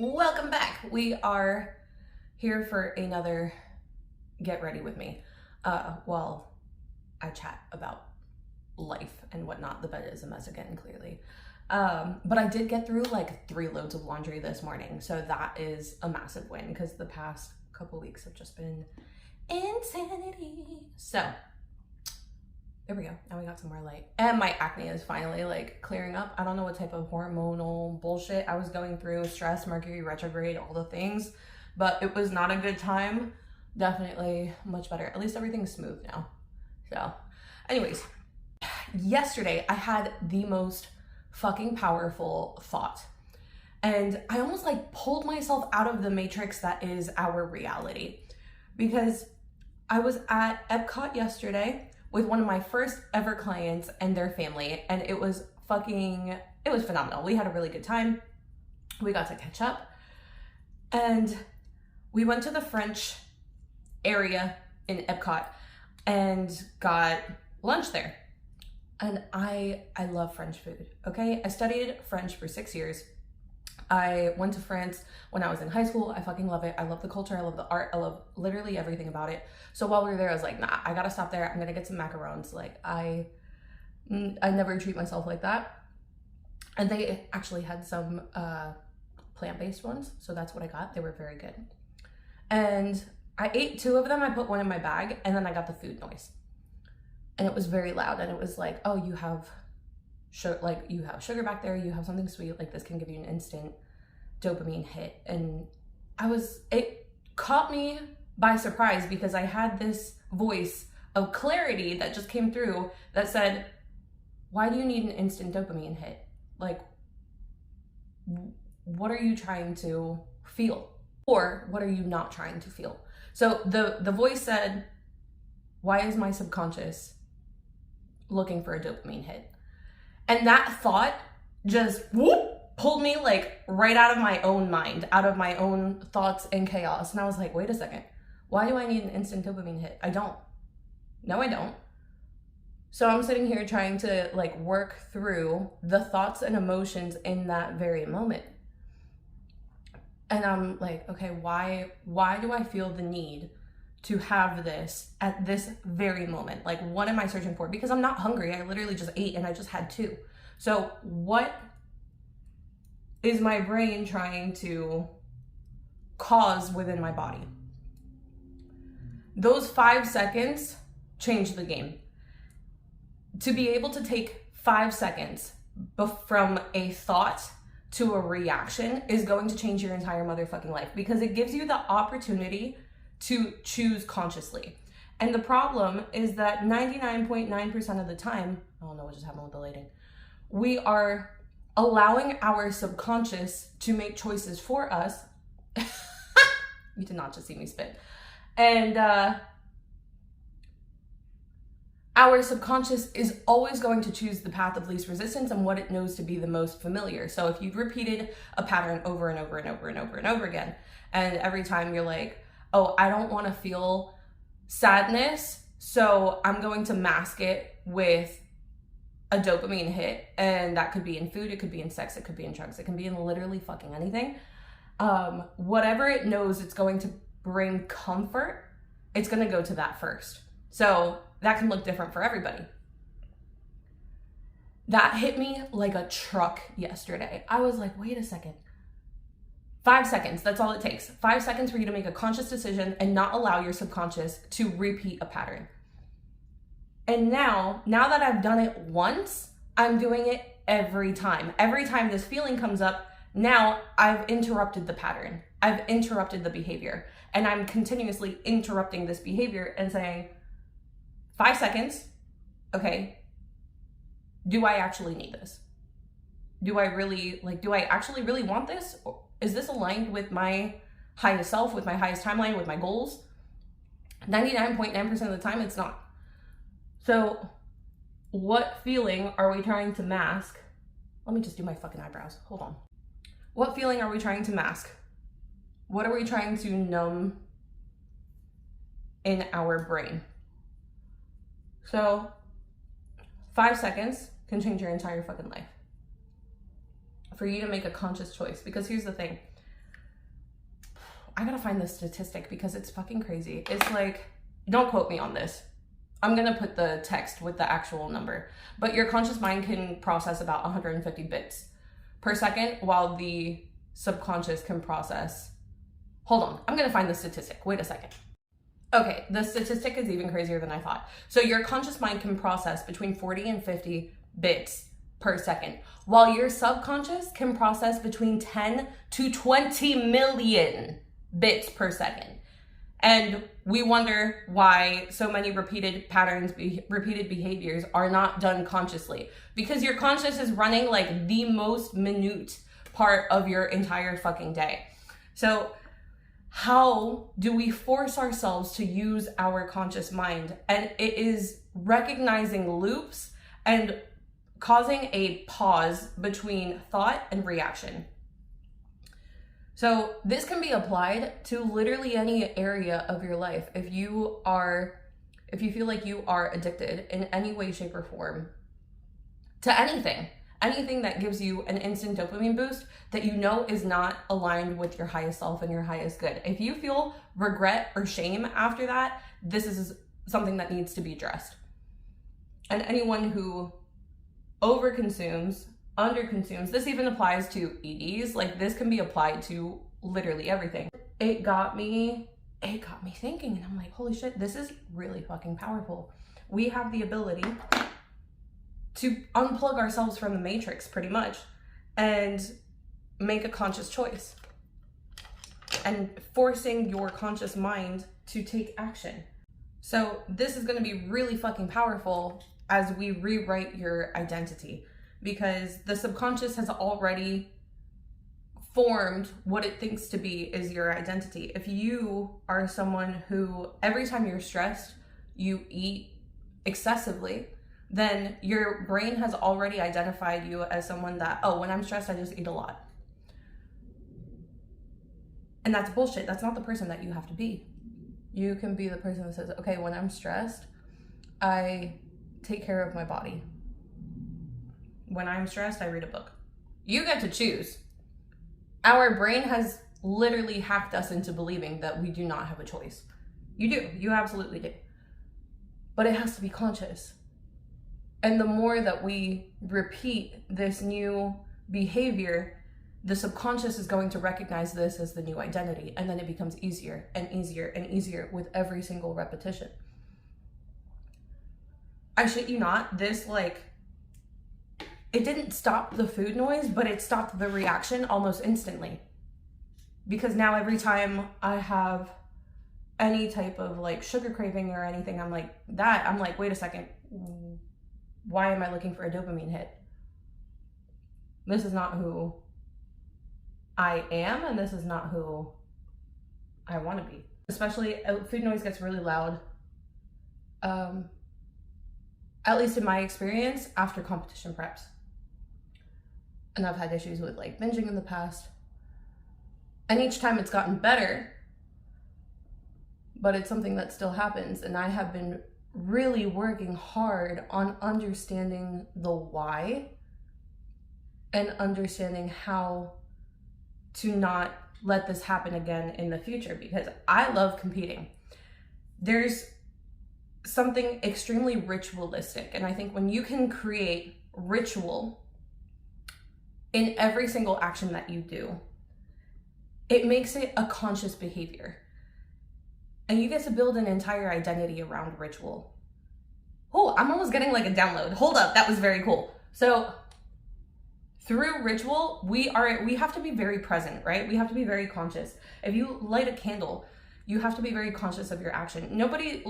Welcome back. We are here for another get ready with me while I chat about life and whatnot. The bed is a mess again, clearly. But I did get through like 3 loads of laundry this morning, so that is a massive win because the past couple weeks have just been insanity. So there we go. Now we got some more light. And my acne is finally like clearing up. I don't know what type of hormonal bullshit I was going through, stress, Mercury retrograde, all the things, but it was not a good time. Definitely much better. At least everything's smooth now. So anyways, yesterday I had the most fucking powerful thought. And I almost like pulled myself out of the matrix that is our reality. Because I was at Epcot yesterday with one of my first ever clients and their family, and it was phenomenal. We had a really good time. We got to catch up, and we went to the French area in Epcot and got lunch there. And I love French food, okay? I studied French for 6 years. I went to France when I was in high school. I fucking love it. I love the culture. I love the art. I love literally everything about it. So while we were there, I was like, nah, I gotta stop there. I'm gonna get some macarons. Like I never treat myself like that. And they actually had some plant-based ones. So that's what I got. They were very good. And I ate 2 of them. I put 1 in my bag, and then I got the food noise. And it was very loud. And it was like, oh, you have sugar back there, you have something sweet, like this can give you an instant dopamine hit. And it caught me by surprise because I had this voice of clarity that just came through that said, why do you need an instant dopamine hit? Like, what are you trying to feel? Or what are you not trying to feel? So the voice said, why is my subconscious looking for a dopamine hit? And that thought just pulled me like right out of my own mind, out of my own thoughts and chaos. And I was like, wait a second, why do I need an instant dopamine hit? I don't. No, I don't. So I'm sitting here trying to like work through the thoughts and emotions in that very moment. And I'm like, okay, why do I feel the need to have this at this very moment? Like, what am I searching for? Because I'm not hungry. I literally just ate and I just had 2. So what is my brain trying to cause within my body? Those 5 seconds changed the game. To be able to take 5 seconds from a thought to a reaction is going to change your entire motherfucking life, because it gives you the opportunity to choose consciously. And the problem is that 99.9% of the time, I don't know what just happened with the lighting, we are allowing our subconscious to make choices for us. You did not just see me spit. And our subconscious is always going to choose the path of least resistance and what it knows to be the most familiar. So if you've repeated a pattern over and over and over and over and over again, and every time you're like, oh, I don't want to feel sadness, so I'm going to mask it with a dopamine hit. And that could be in food, it could be in sex, it could be in drugs, it can be in literally fucking anything. Whatever it knows it's going to bring comfort, it's going to go to that first. So that can look different for everybody. That hit me like a truck yesterday. I was like, wait a second. 5 seconds, that's all it takes. 5 seconds for you to make a conscious decision and not allow your subconscious to repeat a pattern. And now that I've done it once, I'm doing it every time. Every time this feeling comes up, now I've interrupted the pattern. I've interrupted the behavior. And I'm continuously interrupting this behavior and saying, 5 seconds, okay, do I actually need this? Do I actually really want this? Is this aligned with my highest self, with my highest timeline, with my goals? 99.9% of the time, it's not. So what feeling are we trying to mask? Let me just do my fucking eyebrows. Hold on. What feeling are we trying to mask? What are we trying to numb in our brain? So 5 seconds can change your entire fucking life. For you to make a conscious choice. Because here's the thing. I gotta find this statistic because it's fucking crazy. It's like, don't quote me on this. I'm gonna put the text with the actual number, but your conscious mind can process about 150 bits per second, while the subconscious can process, hold on, I'm gonna find the statistic, wait a second. Okay, the statistic is even crazier than I thought. So your conscious mind can process between 40 and 50 bits per second, while your subconscious can process between 10 to 20 million bits per second. And we wonder why so many repeated patterns, repeated behaviors are not done consciously. Because your conscious is running like the most minute part of your entire fucking day. So how do we force ourselves to use our conscious mind? And it is recognizing loops and causing a pause between thought and reaction. So this can be applied to literally any area of your life. If you feel like you are addicted in any way, shape, or form to anything that gives you an instant dopamine boost that you know is not aligned with your highest self and your highest good. If you feel regret or shame after that, this is something that needs to be addressed. And anyone who overconsumes, underconsumes, this even applies to EDs, like this can be applied to literally everything. It got me thinking, and I'm like, holy shit, this is really fucking powerful. We have the ability to unplug ourselves from the matrix pretty much and make a conscious choice, and forcing your conscious mind to take action. So this is going to be really fucking powerful as we rewrite your identity, because the subconscious has already formed what it thinks to be is your identity. If you are someone who every time you're stressed, you eat excessively, then your brain has already identified you as someone that, oh, when I'm stressed, I just eat a lot. And that's bullshit. That's not the person that you have to be. You can be the person that says, okay, when I'm stressed, I take care of my body. When I'm stressed, I read a book. You get to choose. Our brain has literally hacked us into believing that we do not have a choice. You do. You absolutely do. But it has to be conscious. And the more that we repeat this new behavior, the subconscious is going to recognize this as the new identity. And then it becomes easier and easier and easier with every single repetition. I shit you not, this it didn't stop the food noise, but it stopped the reaction almost instantly. Because now every time I have any type of sugar craving or anything, I'm like, wait a second, why am I looking for a dopamine hit? This is not who I am, and this is not who I want to be. Especially, food noise gets really loud, at least in my experience, after competition preps. And I've had issues with binging in the past. And each time it's gotten better, but it's something that still happens. And I have been really working hard on understanding the why and understanding how to not let this happen again in the future, because I love competing. There's something extremely ritualistic, and I think when you can create ritual in every single action that you do, it makes it a conscious behavior. And you get to build an entire identity around ritual. Oh, I'm almost getting a download. Hold up, that was very cool. So through ritual, we have to be very present, right? We have to be very conscious. If you light a candle, you have to be very conscious of your action. Nobody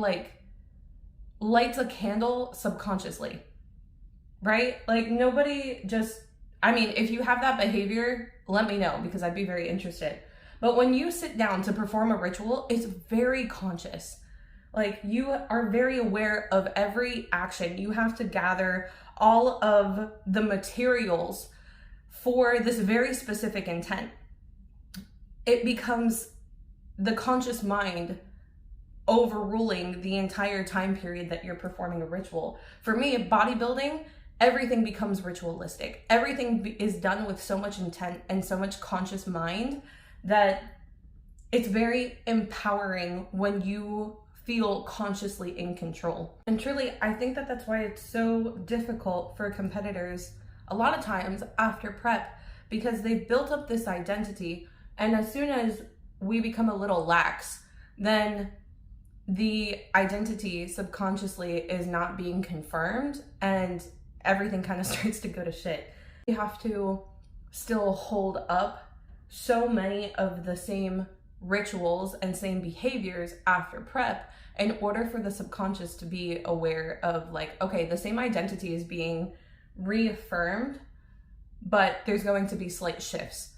lights a candle subconsciously, right? Nobody just, if you have that behavior, let me know, because I'd be very interested. But when you sit down to perform a ritual, it's very conscious. You are very aware of every action. You have to gather all of the materials for this very specific intent. It becomes the conscious mind overruling the entire time period that you're performing a ritual. For me, bodybuilding, everything becomes ritualistic. Everything is done with so much intent and so much conscious mind that It's very empowering when you feel consciously in control. And truly, I think that that's why it's so difficult for competitors a lot of times after prep, because they've built up this identity, and as soon as we become a little lax, then the identity subconsciously is not being confirmed and everything kind of starts to go to shit. You have to still hold up so many of the same rituals and same behaviors after prep in order for the subconscious to be aware of, like, okay, the same identity is being reaffirmed, but there's going to be slight shifts.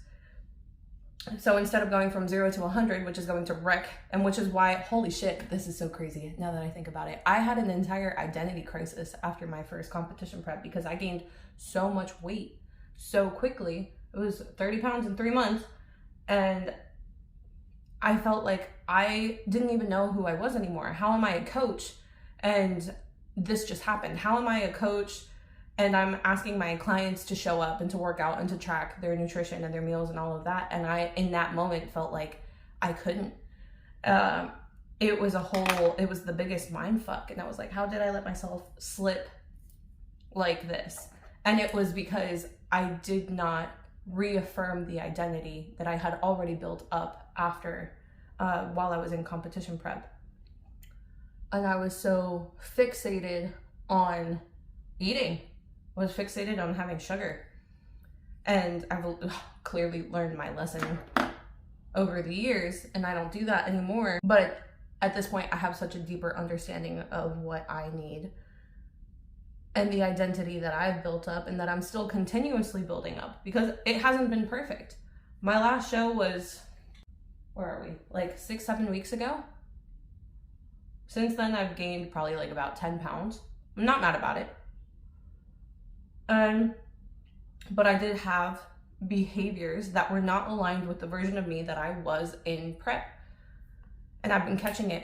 So instead of going from 0 to 100, which is going to wreck, and which is why, holy shit, this is so crazy now that I think about it. I had an entire identity crisis after my first competition prep because I gained so much weight so quickly. It was 30 pounds in 3 months, and I felt like I didn't even know who I was anymore. How am I a coach? And this just happened. How am I a coach? And I'm asking my clients to show up and to work out and to track their nutrition and their meals and all of that. And I, in that moment, felt like I couldn't. It was the biggest mind fuck. And I was like, how did I let myself slip like this? And it was because I did not reaffirm the identity that I had already built up after, while I was in competition prep. And I was so fixated on eating. Was fixated on having sugar. And I've clearly learned my lesson over the years, and I don't do that anymore. But at this point, I have such a deeper understanding of what I need and the identity that I've built up and that I'm still continuously building up, because it hasn't been perfect. My last show was, where are we? Like 6-7 weeks ago. Since then, I've gained probably like about 10 pounds. I'm not mad about it. But I did have behaviors that were not aligned with the version of me that I was in prep. And I've been catching it.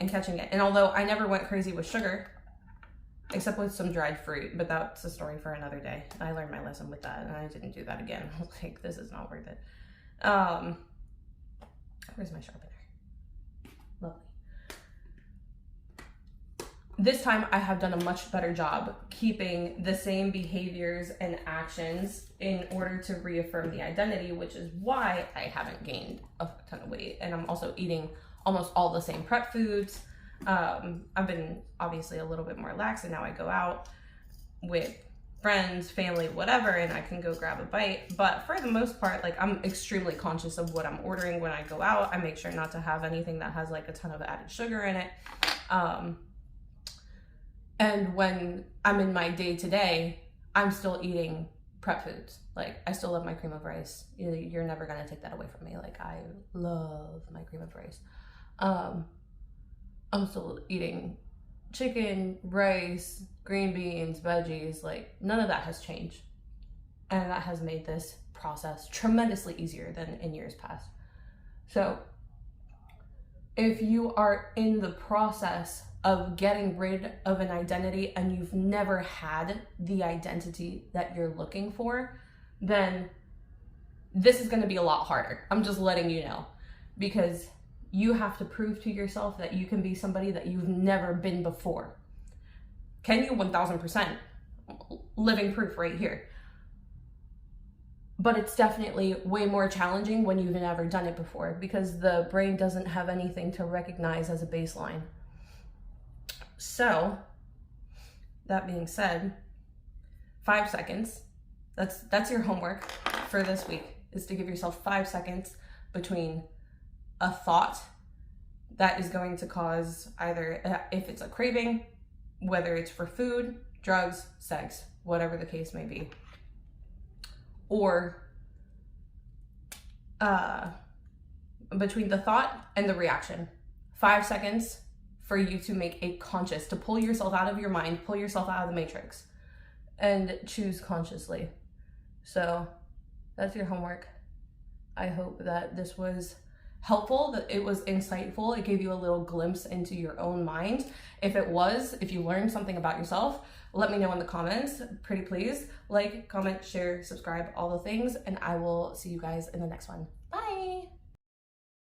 And although I never went crazy with sugar, except with some dried fruit, but that's a story for another day. I learned my lesson with that, and I didn't do that again. I was like, this is not worth it. Where's my sharpener? Lovely. This time I have done a much better job keeping the same behaviors and actions in order to reaffirm the identity, which is why I haven't gained a ton of weight. And I'm also eating almost all the same prep foods. I've been obviously a little bit more lax, and now I go out with friends, family, whatever, and I can go grab a bite. But for the most part, like, I'm extremely conscious of what I'm ordering when I go out. I make sure not to have anything that has like a ton of added sugar in it. And when I'm in my day-to-day, I'm still eating prep foods. Like, I still love my cream of rice. You're never gonna take that away from me. Like, I love my cream of rice. I'm still eating chicken, rice, green beans, veggies. Like, none of that has changed. And that has made this process tremendously easier than in years past. So if you are in the process of getting rid of an identity and you've never had the identity that you're looking for, then this is going to be a lot harder. I'm just letting you know, because you have to prove to yourself that you can be somebody that you've never been before. Can you? 1000%. Living proof right here. But it's definitely way more challenging when you've never done it before, because the brain doesn't have anything to recognize as a baseline. So, that being said, 5 seconds, that's your homework for this week, is to give yourself 5 seconds between a thought that is going to cause either, if it's a craving, whether it's for food, drugs, sex, whatever the case may be, or between the thought and the reaction. 5 seconds for you to make a conscious, to pull yourself out of your mind, pull yourself out of the matrix, and choose consciously. So that's your homework. I hope that this was helpful, that it was insightful. It gave you a little glimpse into your own mind. If it was, if you learned something about yourself, let me know in the comments. Pretty please. Like, comment, share, subscribe, all the things, and I will see you guys in the next one. Bye.